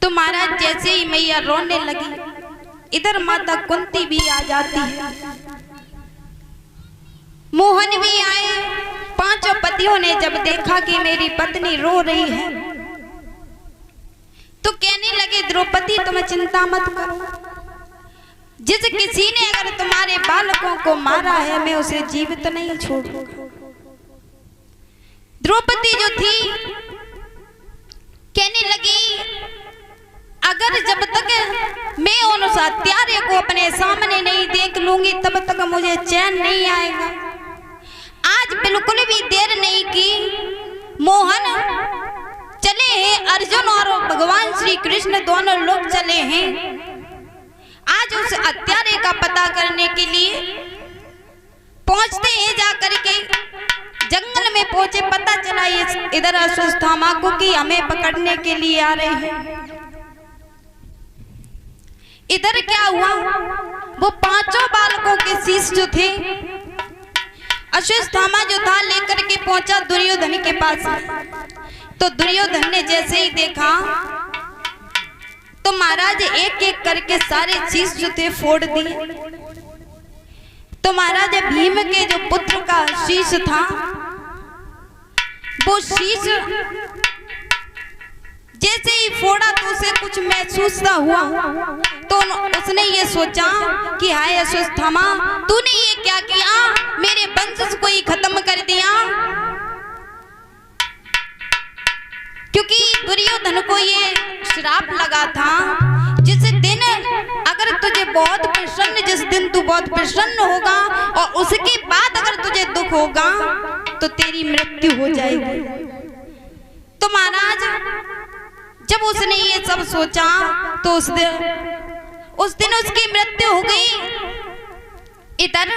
तो महाराज जैसे ही मैया रोने लगी, इधर माता कुंती भी आ जाती है, मोहन भी आए। पांचों पतियों ने जब देखा कि मेरी पत्नी रो रही है, तो कहने लगे द्रौपदी तुम चिंता मत करो, जिस किसी ने अगर तुम्हारे बालकों को मारा है मैं उसे जीवित नहीं छोड़ूंगा। द्रौपदी जो थी कहने लगी अगर जब तक मैं उन हत्यारे को अपने सामने नहीं देख लूंगी तब तक मुझे चैन नहीं आएगा। आज बिल्कुल भी देर नहीं की, मोहन चले हैं, अर्जुन और भगवान श्री कृष्ण दोनों लोग चले हैं आज उस हत्यारे का पता करने के लिए। पहुंचते हैं, जाकर के जंगल में पहुंचे, पता चला इधर अश्वत्थामा को कि हमें पकड़ने के लिए आ रहे हैं। इधर क्या हुआ, वो पांचों बालकों के शीश जो थे अश्वत्थामा जो था लेकर के पहुंचा दुर्योधन के पास। तो दुर्योधन ने जैसे ही देखा तो महाराज एक एक करके सारे शीश जो थे फोड़ दिए। तो महाराज भीम के जो पुत्र का शीश था वो शीश जैसे ही फोड़ा तो उसे कुछ महसूस ना हुआ, तो उसने ये सोचा कि हाय अश्वत्थामा तूने ये क्या किया, मेरे वंश को ही खत्म कर दिया। क्योंकि दुर्योधन को ये श्राप लगा था जिस दिन अगर तुझे बहुत प्रसन्न, जिस दिन तू बहुत प्रसन्न होगा और उसके बाद अगर तुझे दुख होगा तो तेरी मृत्यु हो जाएगी। तो महाराज जब उसने ये सब सोचा तो उस दिन उसकी मृत्यु हो गई। इधर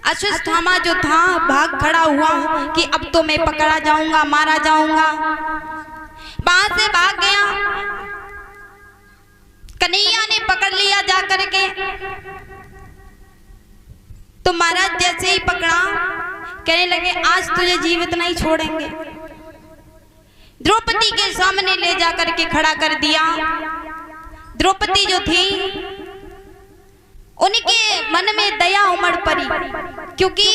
अश्वत्थामा जो था भाग खड़ा हुआ कि अब तो मैं पकड़ा जाऊंगा, मारा जाऊंगा। वहां से भाग गया, कन्हैया ने पकड़ लिया जा करके। तो महाराज जैसे ही पकड़ा कहने लगे आज तुझे जीवित नहीं छोड़ेंगे। द्रौपदी के सामने ले जा करके खड़ा कर दिया। द्रौपदी जो थी उनके मन में दया उमड़ पड़ी, क्योंकि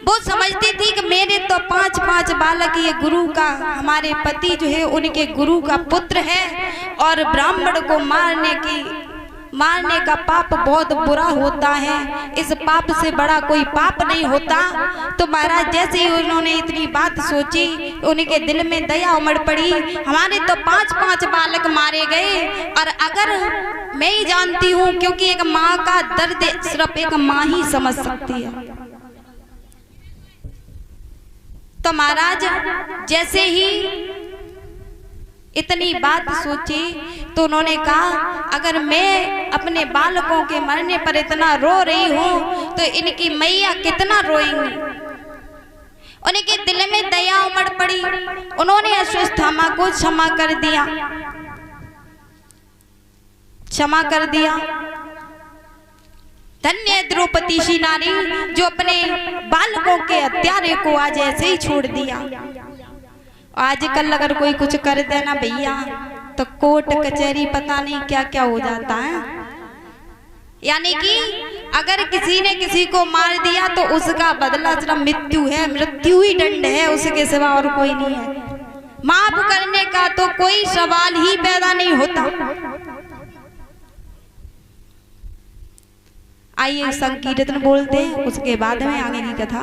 वो समझती थी कि मेरे तो 5-5 बालक, ये गुरु का, हमारे पति जो है उनके गुरु का पुत्र है और ब्राह्मण को मारने का पाप बहुत बुरा होता है, इस पाप से बड़ा कोई पाप नहीं होता। तो महाराज जैसे ही उन्होंने इतनी बात सोची उनके दिल में दया उमड़ पड़ी, हमारे तो 5-5 बालक मारे गए और अगर मैं ही जानती हूँ, क्योंकि एक माँ का दर्द सिर्फ एक माँ ही समझ सकती है। तो महाराज जैसे ही इतनी बात सोची तो उन्होंने कहा अगर मैं अपने बालकों के मरने पर इतना रो रही हूँ तो इनकी मैया कितना रोएंगी। उनके दिल में दया उमड़ पड़ी, उन्होंने अश्वत्थामा को क्षमा कर दिया। धन्य द्रौपदी सी नारी जो अपने बालकों के हत्यारे को आज ऐसे ही छोड़ दिया। आजकल अगर कोई कुछ कर देना भैया तो कोर्ट कचहरी पता नहीं क्या क्या हो जाता है। यानी कि अगर किसी ने किसी को मार दिया तो उसका बदला सिर्फ मृत्यु है, मृत्यु ही दंड है, उसके सिवा और कोई नहीं है। माफ करने का तो कोई सवाल ही पैदा नहीं होता। आइए संकीर्तन बोलते हैं, उसके बाद में आगे की कथा।